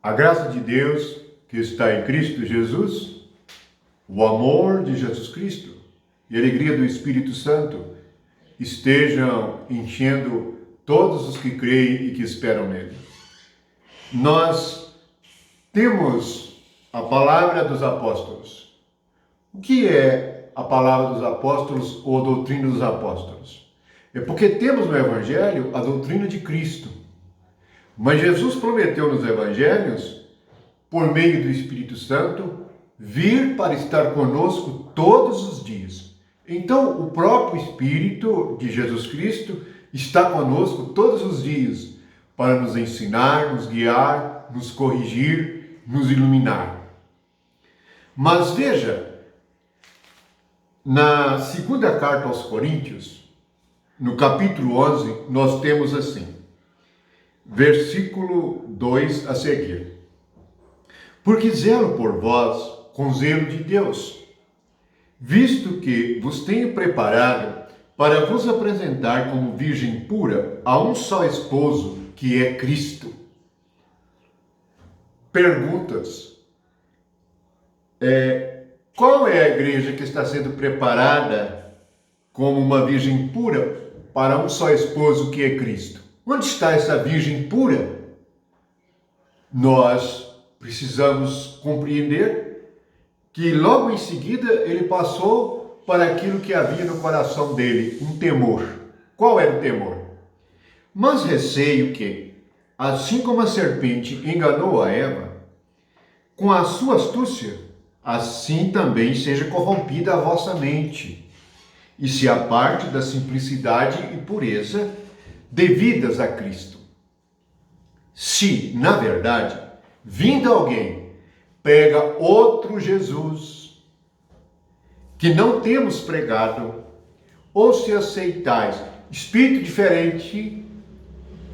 A graça de Deus que está em Cristo Jesus, o amor de Jesus Cristo e a alegria do Espírito Santo estejam enchendo todos os que creem e que esperam nele. Nós temos a palavra dos apóstolos. O que é a palavra dos apóstolos ou a doutrina dos apóstolos? É porque temos no Evangelho a doutrina de Cristo. Mas Jesus prometeu nos Evangelhos, por meio do Espírito Santo, vir para estar conosco todos os dias. Então, o próprio Espírito de Jesus Cristo está conosco todos os dias para nos ensinar, nos guiar, nos corrigir, nos iluminar. Mas veja, na segunda carta aos Coríntios, no capítulo 11, nós temos assim, versículo 2 a seguir. Porque zelo por vós com zelo de Deus, visto que vos tenho preparado para vos apresentar como virgem pura a um só esposo, que é Cristo. Perguntas. Qual é a igreja que está sendo preparada como uma virgem pura para um só esposo, que é Cristo? Onde está essa virgem pura? Nós precisamos compreender que logo em seguida ele passou para aquilo que havia no coração dele, um temor. Qual era o temor? Mas receio que, assim como a serpente enganou a Eva, com a sua astúcia, assim também seja corrompida a vossa mente, e se aparte da simplicidade e pureza devidas a Cristo. Se, na verdade, vindo alguém, prega outro Jesus, que não temos pregado, ou se aceitais espírito diferente,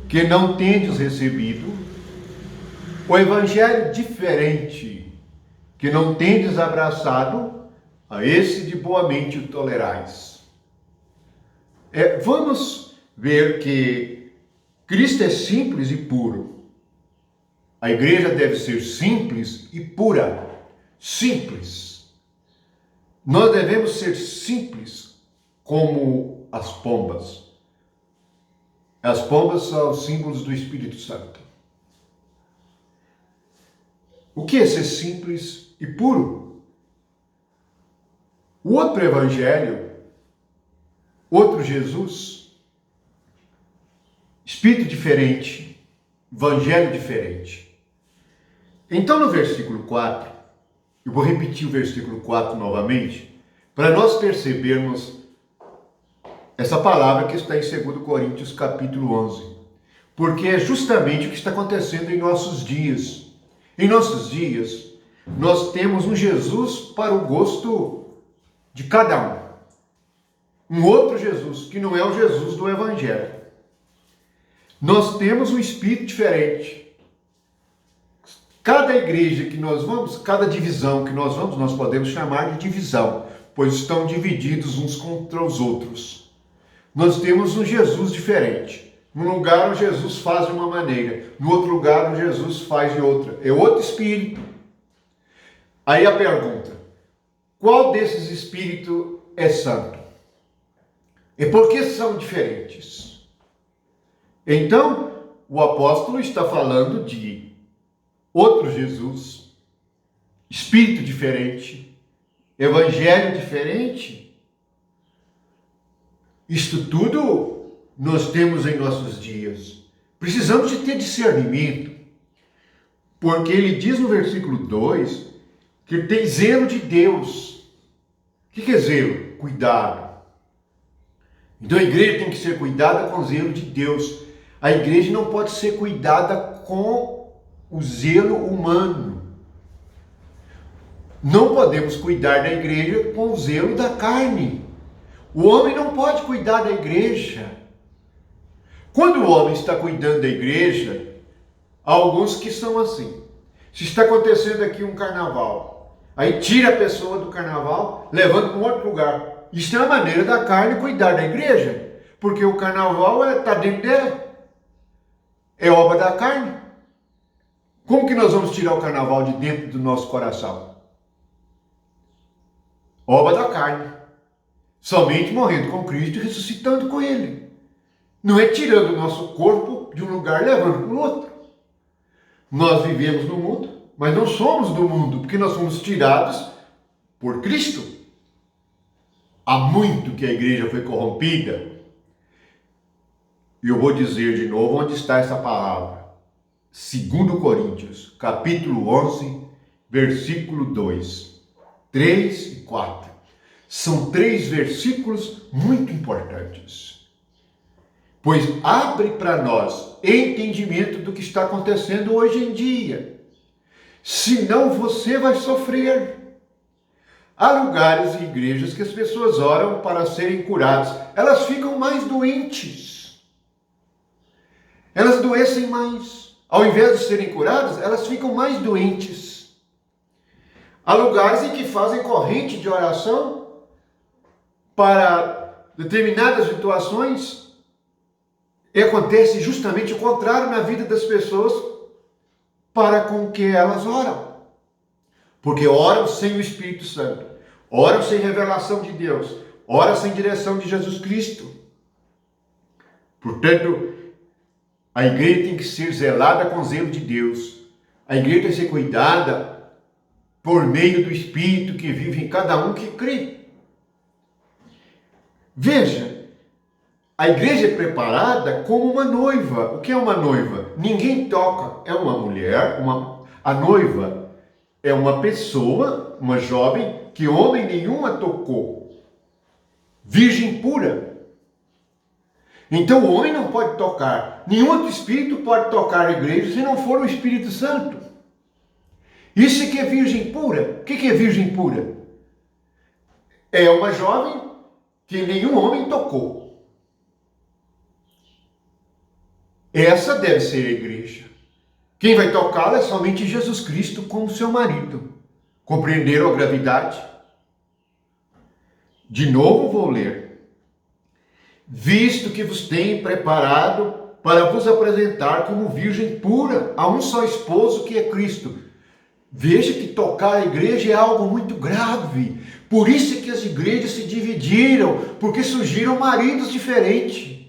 que não tendes recebido, o evangelho diferente, que não tendes abraçado, a esse de boamente o tolerais. Vamos ver que Cristo é simples e puro. A igreja deve ser simples e pura. Simples. Nós devemos ser simples como as pombas. As pombas são os símbolos do Espírito Santo. O que é ser simples e puro? O outro evangelho, outro Jesus, espírito diferente, evangelho diferente. Então, no versículo 4, eu vou repetir o versículo 4 novamente, para nós percebermos essa palavra que está em 2 Coríntios capítulo 11. Porque é justamente o que está acontecendo em nossos dias. Em nossos dias, nós temos um Jesus para o gosto de cada um. Um outro Jesus, que não é o Jesus do Evangelho. Nós temos um espírito diferente. Cada igreja que nós vamos, cada divisão que nós vamos, nós podemos chamar de divisão, pois estão divididos uns contra os outros. Nós temos um Jesus diferente. Num lugar o Jesus faz de uma maneira, no outro lugar o Jesus faz de outra. É outro espírito. Aí a pergunta, qual desses espíritos é santo? E por que são diferentes? Então, o apóstolo está falando de outro Jesus, espírito diferente, evangelho diferente. Isto tudo nós temos em nossos dias. Precisamos de ter discernimento, porque ele diz no versículo 2 que tem zelo de Deus. O que é zelo? Cuidado. Então a igreja tem que ser cuidada com o zelo de Deus. A igreja não pode ser cuidada com o zelo humano. Não podemos cuidar da igreja com o zelo da carne. O homem não pode cuidar da igreja. Quando o homem está cuidando da igreja, há alguns que são assim. Se está acontecendo aqui um carnaval, aí tira a pessoa do carnaval, levando para um outro lugar. Isso é uma maneira da carne cuidar da igreja, porque o carnaval está dentro dela. É obra da carne. Como que nós vamos tirar o carnaval de dentro do nosso coração? Obra da carne. Somente morrendo com Cristo e ressuscitando com Ele. Não é tirando o nosso corpo de um lugar e levando para o outro. Nós vivemos no mundo, mas não somos do mundo, porque nós somos tirados por Cristo. Há muito que a igreja foi corrompida. E eu vou dizer de novo onde está essa palavra. 2 Coríntios, capítulo 11, versículo 2, 3 e 4. São 3 versículos muito importantes. Pois abre para nós entendimento do que está acontecendo hoje em dia. Senão você vai sofrer. Há lugares e igrejas que as pessoas oram para serem curadas. Elas ficam mais doentes. Elas adoecem mais. Ao invés de serem curadas, elas ficam mais doentes. Há lugares em que fazem corrente de oração para determinadas situações e acontece justamente o contrário na vida das pessoas para com que elas oram. Porque oram sem o Espírito Santo, oram sem revelação de Deus, oram sem direção de Jesus Cristo. Portanto, a igreja tem que ser zelada com zelo de Deus. A igreja tem que ser cuidada por meio do Espírito que vive em cada um que crê. Veja, a igreja é preparada como uma noiva. O que é uma noiva? Ninguém toca. É uma mulher, a noiva é uma pessoa, uma jovem, que homem nenhum a tocou. Virgem pura. Então o homem não pode tocar, nenhum outro espírito pode tocar a igreja se não for o Espírito Santo. Isso é que é virgem pura. O que é virgem pura? É uma jovem que nenhum homem tocou. Essa deve ser a igreja. Quem vai tocá-la é somente Jesus Cristo como seu marido. Compreenderam a gravidade? De novo vou ler. Visto que vos tenho preparado para vos apresentar como virgem pura a um só esposo que é Cristo. Veja que tocar a igreja é algo muito grave. Por isso é que as igrejas se dividiram, porque surgiram maridos diferentes,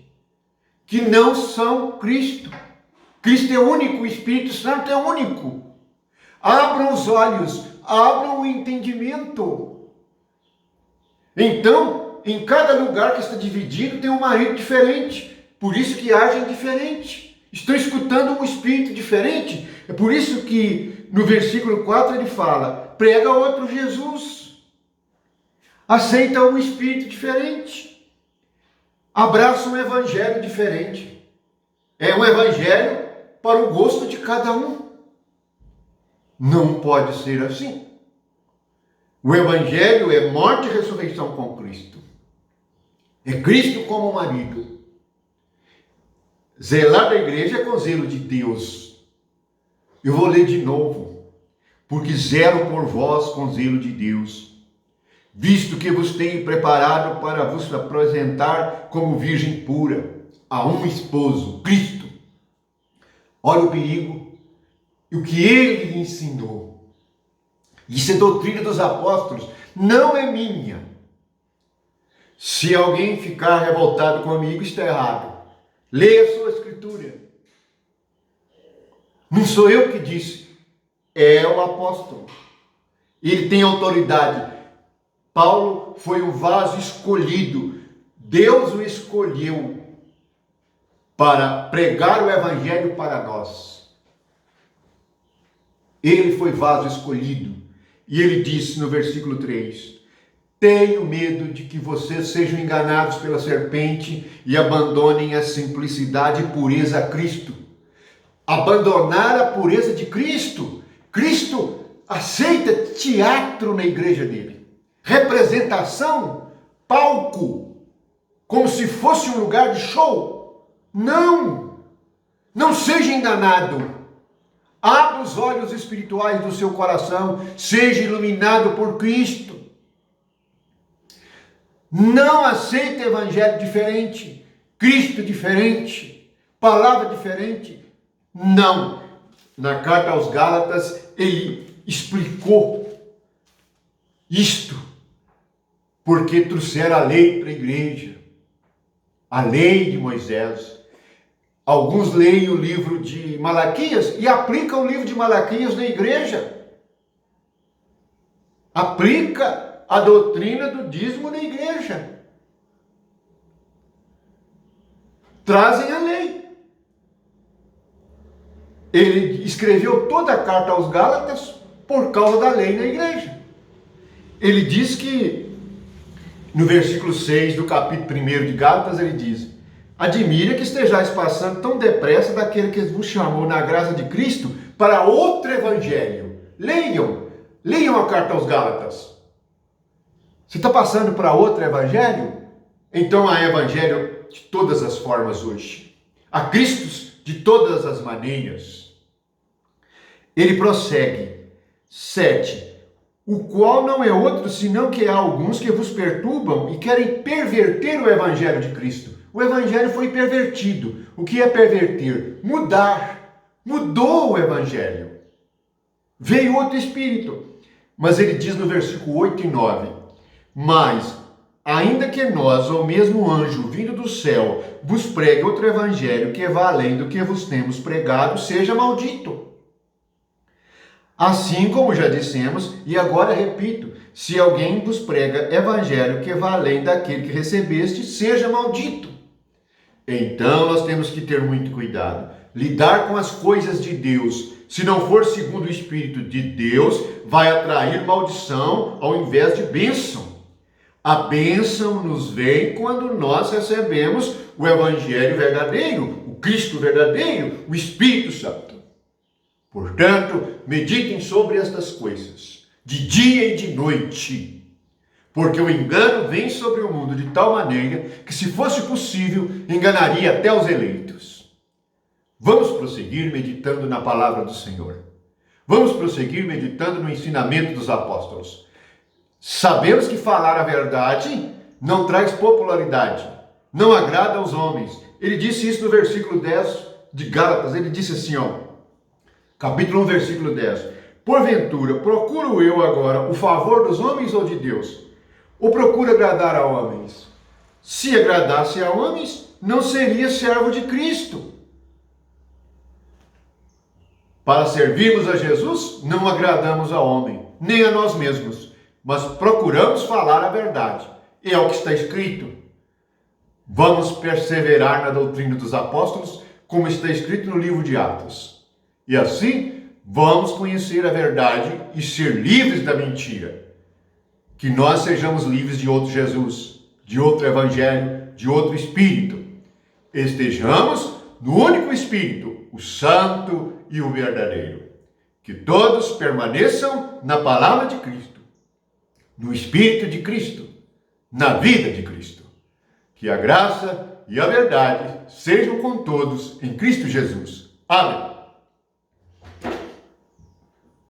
que não são Cristo. Cristo é único, o Espírito Santo é único. Abram os olhos, abram o entendimento. Então, em cada lugar que está dividido tem um marido diferente. Por isso que agem diferente. Estão escutando um espírito diferente. É por isso que no versículo 4 ele fala, prega outro Jesus. Aceita um espírito diferente. Abraça um evangelho diferente. É um evangelho para o gosto de cada um. Não pode ser assim. O evangelho é morte e ressurreição com Cristo. É Cristo como marido. Zelar da igreja é com zelo de Deus. Eu vou ler de novo. Porque zelo por vós com zelo de Deus, visto que vos tenho preparado para vos apresentar como virgem pura a um esposo, Cristo. Olha o perigo e o que ele ensinou. Isso é doutrina dos apóstolos, não é minha. Se alguém ficar revoltado comigo, está errado. Leia a sua escritura. Não sou eu que disse, é o apóstolo. Ele tem autoridade. Paulo foi um vaso escolhido. Deus o escolheu para pregar o evangelho para nós. Ele foi vaso escolhido. E ele disse no versículo 3, tenho medo de que vocês sejam enganados pela serpente e abandonem a simplicidade e pureza a Cristo. Abandonar a pureza de Cristo. Cristo aceita teatro na igreja dele. Representação, palco, como se fosse um lugar de show. Não! Não seja enganado. Abra os olhos espirituais do seu coração. Seja iluminado por Cristo. Não aceita evangelho diferente, Cristo diferente, palavra diferente. Não. na carta aos Gálatas, ele explicou isto, porque trouxeram a lei para a igreja, a lei de Moisés. Alguns leem o livro de Malaquias e aplicam o livro de Malaquias na igreja. Aplica a doutrina do dízimo na igreja. Trazem a lei. Ele escreveu toda a carta aos Gálatas por causa da lei na igreja. Ele diz que, no versículo 6 do capítulo 1 de Gálatas, ele diz: admira que estejais passando tão depressa daquele que vos chamou na graça de Cristo para outro evangelho. Leiam a carta aos Gálatas. Você está passando para outro evangelho? Então há evangelho de todas as formas hoje. Há Cristos de todas as maneiras. Ele prossegue. 7. O qual não é outro senão que há alguns que vos perturbam e querem perverter o evangelho de Cristo. O evangelho foi pervertido. O que é perverter? Mudar. Mudou o evangelho. Veio outro espírito. Mas ele diz no versículo 8 e 9: mas, ainda que nós, ou mesmo anjo vindo do céu, vos pregue outro evangelho que vá além do que vos temos pregado, seja maldito. Assim como já dissemos, e agora repito, se alguém vos prega evangelho que vá além daquele que recebeste, seja maldito. Então nós temos que ter muito cuidado. Lidar com as coisas de Deus, se não for segundo o Espírito de Deus, vai atrair maldição ao invés de bênção. A bênção nos vem quando nós recebemos o Evangelho verdadeiro, o Cristo verdadeiro, o Espírito Santo. Portanto, meditem sobre estas coisas, de dia e de noite, porque o engano vem sobre o mundo de tal maneira que, se fosse possível, enganaria até os eleitos. Vamos prosseguir meditando na palavra do Senhor. Vamos prosseguir meditando no ensinamento dos apóstolos. Sabemos que falar a verdade não traz popularidade, não agrada aos homens. Ele disse isso no versículo 10 de Gálatas. Ele disse assim, capítulo 1, versículo 10. Porventura, procuro eu agora o favor dos homens ou de Deus? Ou procuro agradar a homens? Se agradasse a homens, não seria servo de Cristo. Para servirmos a Jesus, não agradamos a homem, nem a nós mesmos, mas procuramos falar a verdade. E é o que está escrito. Vamos perseverar na doutrina dos apóstolos, como está escrito no livro de Atos. E assim, vamos conhecer a verdade e ser livres da mentira. Que nós sejamos livres de outro Jesus, de outro evangelho, de outro Espírito. Estejamos no único Espírito, o Santo e o verdadeiro. Que todos permaneçam na palavra de Cristo, no Espírito de Cristo, na vida de Cristo. Que a graça e a verdade sejam com todos em Cristo Jesus. Amém.